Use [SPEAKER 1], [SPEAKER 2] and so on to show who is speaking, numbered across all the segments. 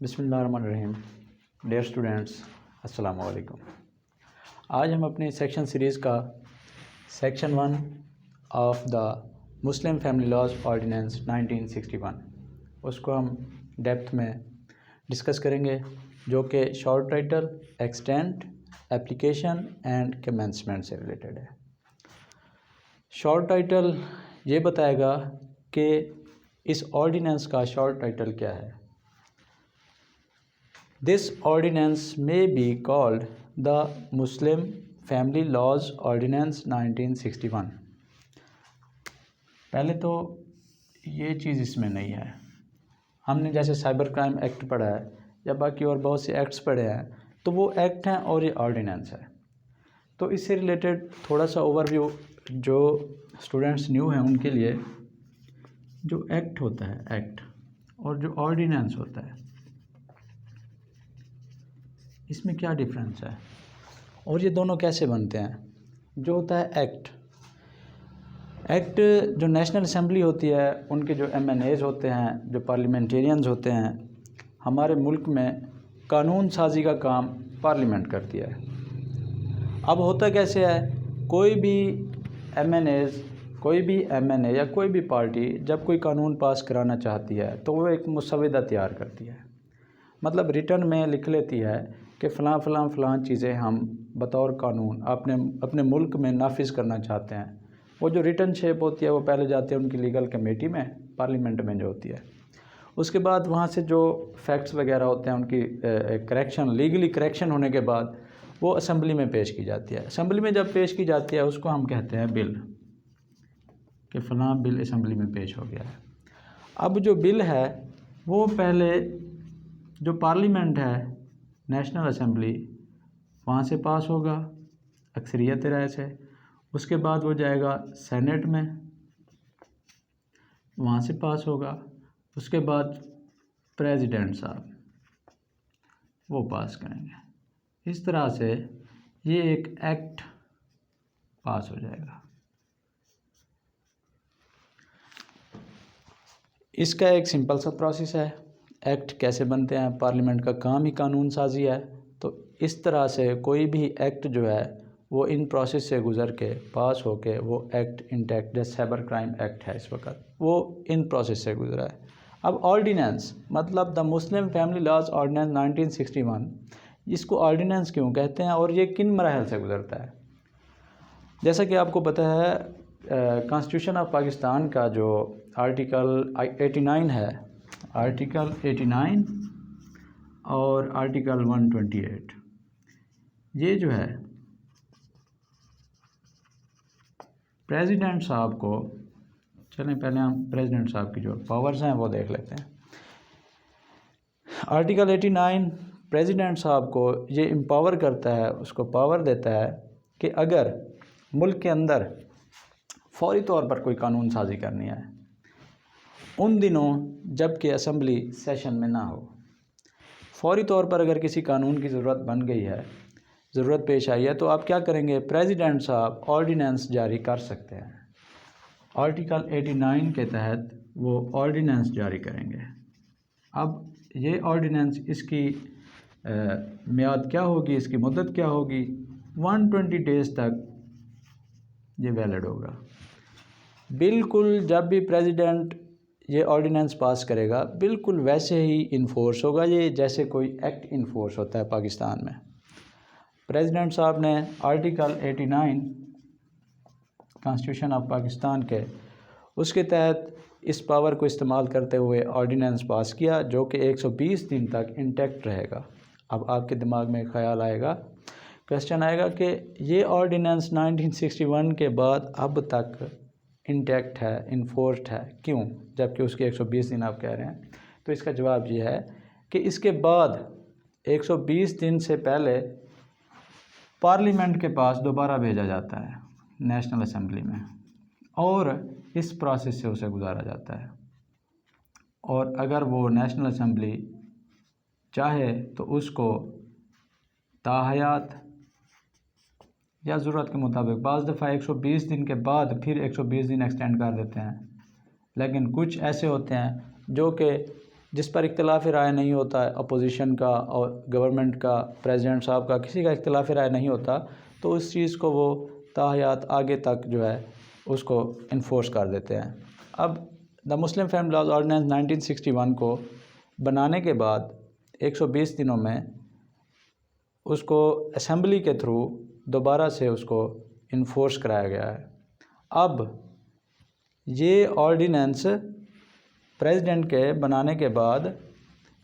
[SPEAKER 1] बिस्मिल्लाहिर्रहमानिर्रहीम। Dear students, अस्सलाम वालेकुम। आज हम अपनी सेक्शन सीरीज़ का section 1 of the Muslim family laws ordinance 1961 उसको हम डेप्थ में डिस्कस करेंगे, जो कि short title, extent, application and commencement से रिलेटेड है। शॉर्ट टाइटल ये बताएगा कि इस ऑर्डिनेंस का शॉर्ट टाइटल क्या है। This ordinance may be called the Muslim Family Laws Ordinance 1961। पहले तो ये चीज़ इसमें नहीं है। हमने जैसे साइबर क्राइम एक्ट पढ़ा है या बाकी और बहुत से एक्ट्स पढ़े हैं, तो वो एक्ट हैं और ये ऑर्डिनेंस है। तो इससे रिलेटेड थोड़ा सा ओवरव्यू जो स्टूडेंट्स न्यू हैं उनके लिए, जो एक्ट होता है एक्ट और जो ऑर्डिनेंस होता है, इसमें क्या डिफरेंस है और ये दोनों कैसे बनते हैं। जो होता है एक्ट जो नेशनल असेंबली होती है, उनके जो MNAs होते हैं, जो पार्लियामेंटेरियंस होते हैं, हमारे मुल्क में कानून साजी का काम पार्लियामेंट करती है। अब होता कैसे है, कोई भी MNA या कोई भी पार्टी जब कोई कानून पास कराना चाहती है तो वो एक मुसविदा तैयार करती है, मतलब रिटर्न में लिख लेती है कि फ़लाँ चीज़ें हम बतौर कानून अपने मुल्क में नाफिज करना चाहते हैं। वो जो रिटर्न शेप होती है वो पहले जाती है उनकी लीगल कमेटी में, पार्लियामेंट में जो होती है। उसके बाद वहाँ से जो फैक्ट्स वगैरह होते हैं उनकी लीगली करेक्शन होने के बाद वो असेंबली में पेश की जाती है। असेंबली में जब पेश की जाती है उसको हम कहते हैं बिल, कि फ़लाँ बिल असेंबली में पेश हो गया है। अब जो बिल है वो पहले जो पार्लियामेंट है, नेशनल असेंबली, वहाँ से पास होगा अक्सरियत राय से। उसके बाद वो जाएगा सेनेट में, वहाँ से पास होगा। उसके बाद प्रेसिडेंट साहब वो पास करेंगे। इस तरह से ये एक एक्ट पास हो जाएगा। इसका एक सिंपल सा प्रोसेस है। एक्ट कैसे बनते हैं, पार्लियामेंट का काम ही कानून साजी है, तो इस तरह से कोई भी एक्ट जो है वो इन प्रोसेस से गुज़र के पास होके वो एक्ट इंटैक्ट, जैसे साइबर क्राइम एक्ट है इस वक्त, वो इन प्रोसेस से गुज़रा है। अब ऑर्डिनेंस मतलब the Muslim family laws ordinance 1961, इसको ऑर्डिनेंस क्यों कहते हैं और ये किन मराहल से गुज़रता है। जैसा कि आपको पता है, कॉन्स्टिट्यूशन ऑफ पाकिस्तान का जो आर्टिकल 89 है, आर्टिकल 89 और आर्टिकल 128, ये जो है प्रेसिडेंट साहब को, चलें पहले हम प्रेसिडेंट साहब की जो पावर्स हैं वो देख लेते हैं। आर्टिकल 89 प्रेसिडेंट साहब को ये एम्पावर करता है, उसको पावर देता है कि अगर मुल्क के अंदर फौरी तौर पर कोई कानून साजी करनी है, उन दिनों जबकि असेंबली सेशन में ना हो, फौरी तौर पर अगर किसी कानून की ज़रूरत बन गई है, ज़रूरत पेश आई है, तो आप क्या करेंगे, प्रेसिडेंट साहब ऑर्डिनेंस जारी कर सकते हैं। आर्टिकल 89 के तहत वो ऑर्डिनेंस जारी करेंगे। अब ये ऑर्डिनेंस, इसकी मियाद क्या होगी, इसकी मुद्दत क्या होगी, 120 डेज़ तक ये वैलिड होगा। बिल्कुल जब भी प्रेसिडेंट ये ऑर्डिनेंस पास करेगा, बिल्कुल वैसे ही इन्फोर्स होगा ये जैसे कोई एक्ट इन्फोर्स होता है पाकिस्तान में। प्रेसिडेंट साहब ने आर्टिकल 89 कॉन्स्टिट्यूशन ऑफ पाकिस्तान के, उसके तहत इस पावर को इस्तेमाल करते हुए ऑर्डिनेंस पास किया, जो कि 120 दिन तक इंटैक्ट रहेगा। अब आपके दिमाग में ख्याल आएगा, क्वेश्चन आएगा कि ये ऑर्डिनेंस 1961 के बाद अब तक इंटैक्ट है, इन्फोर्स्ड है, क्यों, जबकि उसके 120 दिन आप कह रहे हैं। तो इसका जवाब ये है कि इसके बाद 120 दिन से पहले पार्लियामेंट के पास दोबारा भेजा जाता है नेशनल असेंबली में, और इस प्रोसेस से उसे गुजारा जाता है। और अगर वो नेशनल असेंबली चाहे तो उसको ताहयात या ज़रूरत के मुताबिक, बाज़ दफ़ा 120 दिन के बाद फिर 120 दिन एक्सटेंड कर देते हैं, लेकिन कुछ ऐसे होते हैं जो कि जिस पर इख्तिलाफ़ राय नहीं होता है, अपोजिशन का और गवर्नमेंट का, प्रेसिडेंट साहब का, किसी का इख्तिलाफ़ राय नहीं होता, तो उस चीज़ को वो ताहयात आगे तक जो है उसको इन्फोर्स कर देते हैं। अब the Muslim family laws ordinance 1961 को बनाने के बाद 120 दिनों में उसको असेंबली के थ्रू दोबारा से उसको इन्फोर्स कराया गया है। अब ये ऑर्डिनेंस प्रेसिडेंट के बनाने के बाद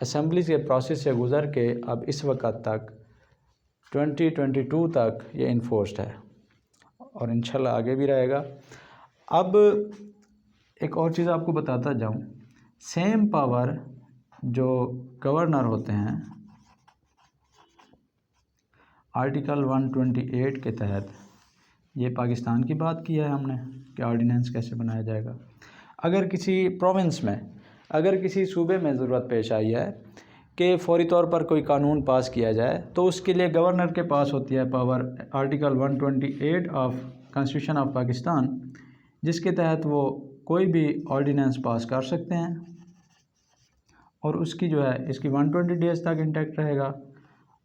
[SPEAKER 1] असेंबली के प्रोसेस से गुज़र के अब इस वक्त तक 2022 तक ये इन्फोर्स्ड है और इंशाल्लाह आगे भी रहेगा। अब एक और चीज़ आपको बताता जाऊँ, सेम पावर जो गवर्नर होते हैं आर्टिकल 128 के तहत, ये पाकिस्तान की बात की है हमने कि ऑर्डिनेंस कैसे बनाया जाएगा। अगर किसी प्रोविंस में, अगर किसी सूबे में ज़रूरत पेश आई है कि फ़ौरी तौर पर कोई कानून पास किया जाए, तो उसके लिए गवर्नर के पास होती है power article 128 of constitution of Pakistan, जिसके तहत वो कोई भी ऑर्डिनेंस पास कर सकते हैं और उसकी जो है इसकी 120 डेज़ तक इंटैक्ट रहेगा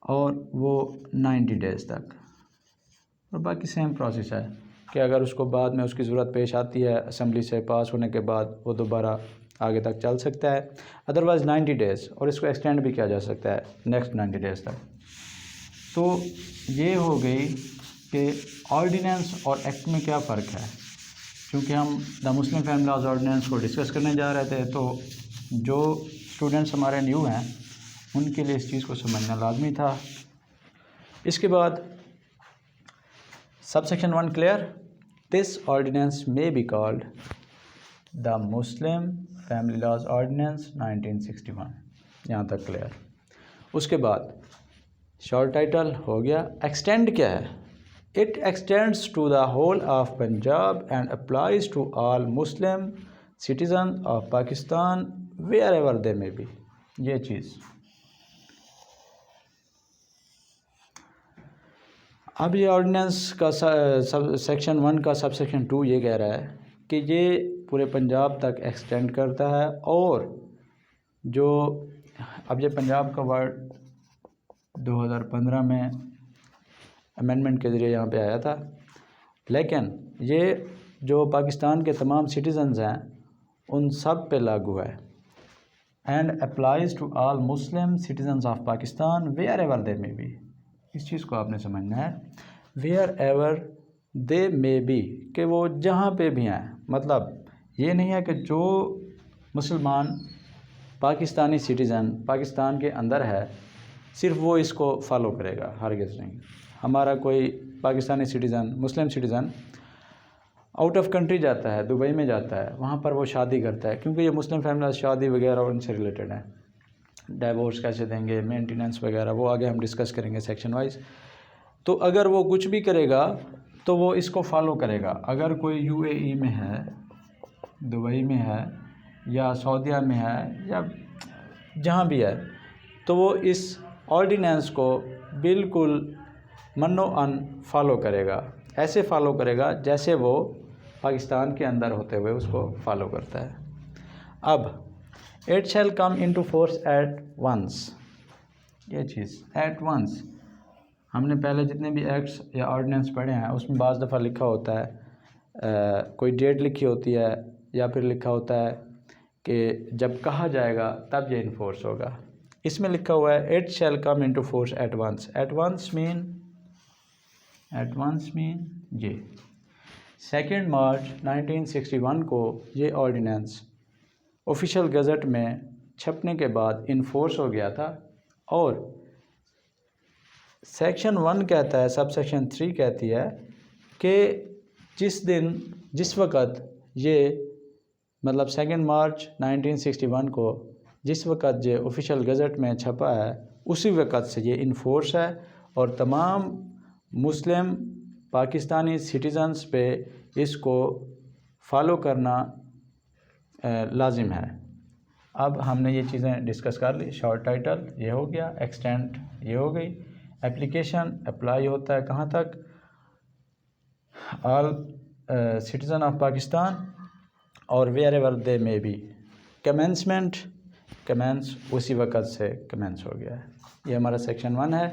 [SPEAKER 1] और वो 90 डेज़ तक, और बाकी सेम प्रोसेस है कि अगर उसको बाद में उसकी ज़रूरत पेश आती है असेंबली से पास होने के बाद, वो दोबारा आगे तक चल सकता है, अदरवाइज़ 90 डेज़, और इसको एक्सटेंड भी किया जा सकता है नेक्स्ट 90 डेज़ तक। तो ये हो गई कि ऑर्डिनेंस और एक्ट में क्या फ़र्क है। क्योंकि हम the Muslim family laws ordinance को डिस्कस करने जा रहे थे, तो जो स्टूडेंट्स हमारे न्यू हैं उनके लिए इस चीज़ को समझना लाजमी था। इसके बाद subsection 1 clear, this ordinance may be called the Muslim family laws ordinance 1961, यहाँ तक क्लियर। उसके बाद शॉर्ट टाइटल हो गया। एक्सटेंड क्या है? It extends to the whole of Punjab and applies to all Muslim citizen of Pakistan wherever they may be. ये चीज़ अब ये ऑर्डिनेंस का सेक्शन 1 का सब सेक्शन 2 ये कह रहा है कि ये पूरे पंजाब तक एक्सटेंड करता है, और जो अब ये पंजाब का वर्ड 2015 में अमेंडमेंट के ज़रिए यहाँ पे आया था, लेकिन ये जो पाकिस्तान के तमाम सिटीज़न्स हैं उन सब पे लागू है। And applies to all Muslim citizens of Pakistan wherever they may be. इस चीज़ को आपने समझना है, wherever they may be, कि वो जहाँ पे भी हैं। मतलब ये नहीं है कि जो मुसलमान पाकिस्तानी सिटीज़न पाकिस्तान के अंदर है सिर्फ वो इसको फॉलो करेगा, हरगिज़ नहीं। हमारा कोई Pakistani citizen, Muslim citizen out of country जाता है, दुबई में जाता है, वहाँ पर वो शादी करता है, क्योंकि ये मुस्लिम फैमिली शादी वगैरह उनसे रिलेटेड है, डाइवोर्स कैसे देंगे, मेंटेनेंस वगैरह, वो आगे हम डिस्कस करेंगे सेक्शन वाइज। तो अगर वो कुछ भी करेगा तो वो इसको फॉलो करेगा। अगर कोई यूएई में है, दुबई में है, या सऊदीया में है, या जहाँ भी है, तो वो इस ऑर्डिनेंस को बिल्कुल मनो अन फॉलो करेगा। ऐसे फॉलो करेगा जैसे वो पाकिस्तान के अंदर होते हुए उसको फॉलो करता है। अब it shall come into force at once, ये चीज़ एट वंस, हमने पहले जितने भी एक्ट्स या ऑर्डिनेंस पढ़े हैं उसमें बाज़ दफ़ा लिखा होता है, कोई डेट लिखी होती है, या फिर लिखा होता है कि जब कहा जाएगा तब ये इन्फोर्स होगा। इसमें लिखा हुआ है it shall come into force at once. At once mean ये 2 मार्च 1961 को ये ऑर्डिनेंस ऑफिशियल गज़ट में छपने के बाद इन्फोर्स हो गया था। और सेक्शन 1 कहता है, सब सेक्शन 3 कहती है कि जिस वक़्त ये मतलब 2 मार्च 1961 को जिस वक़्त ये ऑफिशियल गज़ट में छपा है उसी वक़्त से ये इन्फोर्स है, और तमाम मुस्लिम पाकिस्तानी सिटीज़न्स पे इसको फॉलो करना लाजिम है। अब हमने ये चीज़ें डिस्कस कर ली। शॉर्ट टाइटल ये हो गया, एक्सटेंट ये हो गई, एप्लीकेशन अप्लाई होता है कहाँ तक, ऑल सिटीज़न ऑफ पाकिस्तान और wherever they may be. Commences उसी वक़्त से कमेंस हो गया है। ये हमारा सेक्शन 1 है।